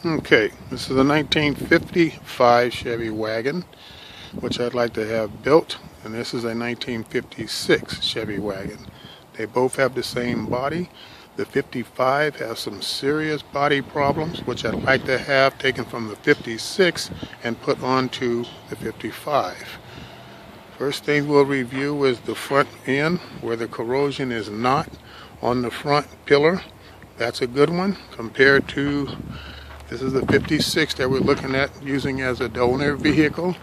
Okay, this is a 1955 Chevy Wagon, which I'd like to have built, and this is a 1956 Chevy Wagon. They both have the same body. The 55 has some serious body problems, which I'd like to have taken from the 56 and put onto the 55. First thing we'll review is the front end, where the corrosion is not on the front pillar. That's a good one compared to, this is the 56 that we're looking at using as a donor vehicle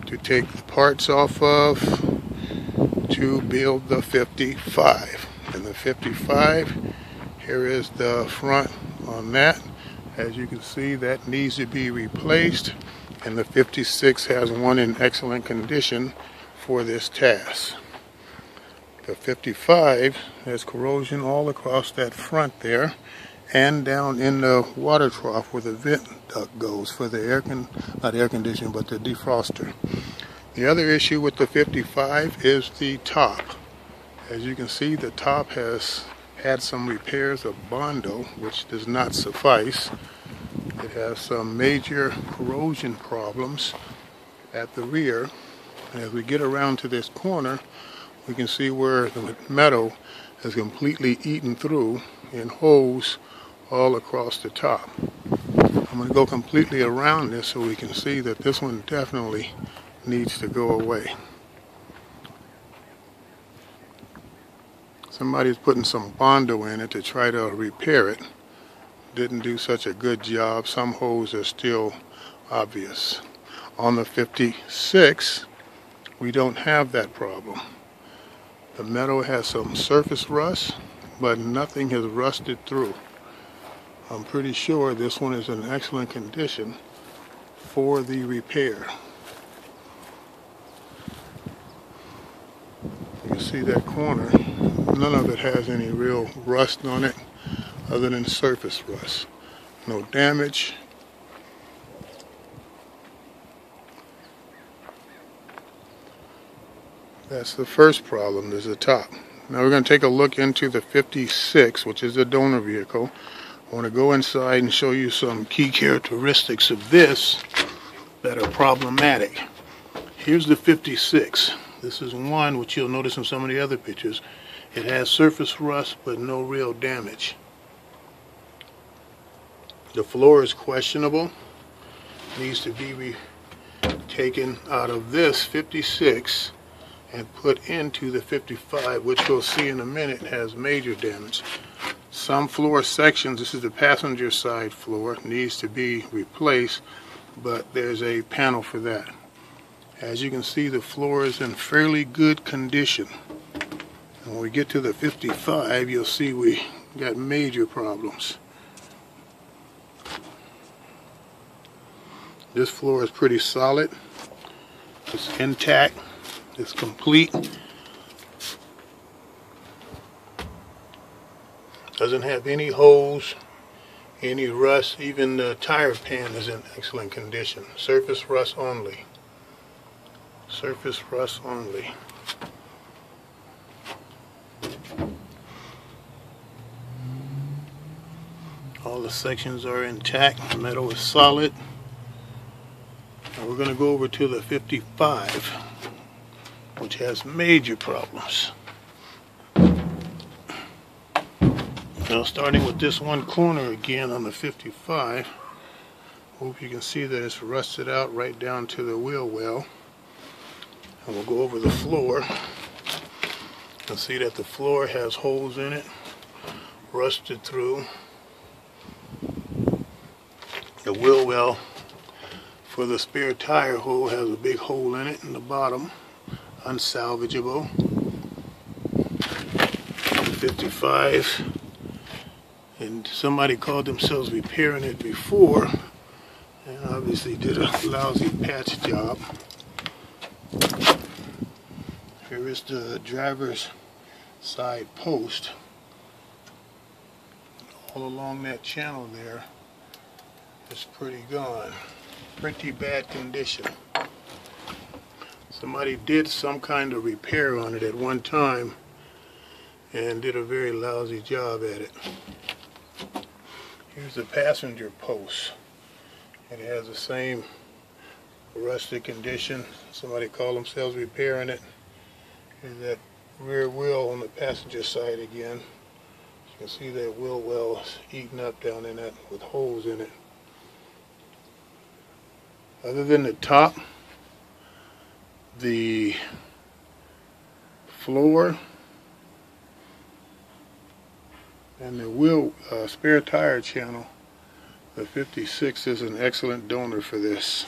to take the parts off of to build the 55. And the 55, here is the front on that. As you can see, that needs to be replaced, and the 56 has one in excellent condition for this task. The 55 has corrosion all across that front there and down in the water trough where the vent duct goes for the not air conditioner, but the defroster. The other issue with the 55 is the top. As you can see, the top has had some repairs of Bondo, which does not suffice. It has some major corrosion problems at the rear. And as we get around to this corner, we can see where the metal is completely eaten through in holes all across the top. I'm going to go completely around this so we can see that this one definitely needs to go away. Somebody's putting some Bondo in it to try to repair it. Didn't do such a good job. Some holes are still obvious. On the 56, we don't have that problem. The metal has some surface rust, but nothing has rusted through. I'm pretty sure this one is in excellent condition for the repair. You can see that corner. None of it has any real rust on it other than surface rust. No damage. That's the first problem, is the top. Now we're going to take a look into the 56, which is the donor vehicle. I want to go inside and show you some key characteristics of this that are problematic. Here's the 56. This is one which you'll notice in some of the other pictures. It has surface rust but no real damage. The floor is questionable. Needs to be taken out of this 56 and put into the 55, which we'll see in a minute has major damage. Some floor sections, this is the passenger side floor, needs to be replaced, but there's a panel for that. As you can see, the floor is in fairly good condition. And when we get to the 55, you'll see we got major problems. This floor is pretty solid. It's intact. It's complete. Doesn't have any holes, any rust. Even the tire pan is in excellent condition. Surface rust only. Surface rust only. All the sections are intact. The metal is solid. And we're going to go over to the 55, which has major problems. Now, starting with this one corner again on the 55, hope you can see that it's rusted out right down to the wheel well. And we'll go over the floor and see that the floor has holes in it, rusted through. The wheel well for the spare tire hole has a big hole in it in the bottom, unsalvageable. The 55, and somebody called themselves repairing it before and obviously did a lousy patch job. Here is the driver's side post. All along that channel there, it's pretty gone. Pretty bad condition. Somebody did some kind of repair on it at one time and did a very lousy job at it. Here's the passenger post. It has the same rusted condition. Somebody called themselves repairing it. Here's that rear wheel on the passenger side again. You can see that wheel well is eaten up down in that with holes in it. Other than the top, the floor and the wheel spare tire channel, the 56 is an excellent donor for this.